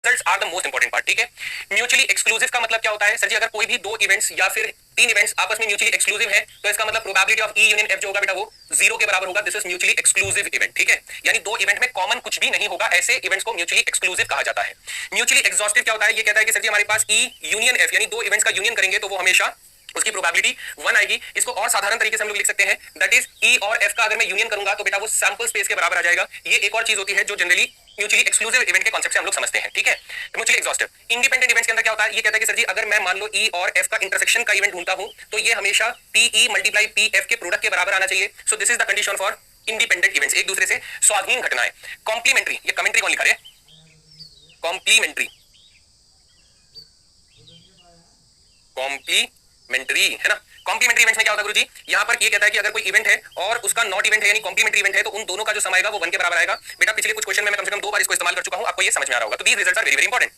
Results are the most important part, ठीक है। Mutually exclusive का मतलब क्या होता है सर जी, अगर कोई भी दो इवेंट्स या फिर तीन इवेंट्स आपस में म्यूचुअली एक्सक्लूसिव है तो इसका मतलब probability of E union F जो होगा बेटा वो 0 के बराबर होगा। This is mutually exclusive event, ठीक है। यानी दो इवेंट में कॉमन कुछ भी नहीं होगा, ऐसे इवेंट्स को म्यूचुअली एक्सक्लूसिव कहा जाता है। म्यूचुअली एग्जॉस्टिव क्या होता है, ये कहता है कि सर जी हमारे पास ई यूनियन एफ यानी दो इवेंट्स का यूनियन करेंगे तो वो हमेशा उसकी प्रोबेबिलिटी 1 आएगी। इसको और साधारण तरीके से हम लोग लिख सकते हैं, दैट इज ई और एफ का अगर मैं यूनियन करूंगा तो बेटा वो सैंपल स्पेस के बराबर आ जाएगा। ये एक और चीज होती है जो जनरली म्यूचुअली एक्सक्लूसिव इवेंट के कॉन्सेप्ट से हम लोग समझते हैं, ठीक है। म्यूचुअली एग्जॉस्टिव इंडिपेंडेंट इवेंट्स के अंदर क्या होता है, ये कहता है कि सर जी अगर मैं मान लो ई और एफ का इंटरसेक्शन का इवेंट ढूंढता हूं तो ये हमेशा P E multiply P F के प्रोडक्ट के बराबर आना चाहिए। So this is the condition for independent events, एक दूसरे से स्वाधीन घटनाएं। कॉम्प्लीमेंट्री, ये कमेंट्री कौन लिखा रहे, कॉम्प्लीमेंट्री, कॉम्प्लीमेंट्री है ना। कॉम्प्लीमेंट्री इवेंट्स में क्या होता है गुरुजी, यहाँ पर ये कहता है कि अगर कोई इवेंट है और उसका नॉट इवेंट है यानी कॉम्प्लीमेंट्री इवेंट है तो उन दोनों का जो सम आएगा वो 1 के बराबर आएगा। बेटा पिछले कुछ क्वेश्चन में मैं कम से कम 2 बार इसको इस्तेमाल कर चुका हूं, आपको ये समझ में आ रहा होगा। तो these results are very very important.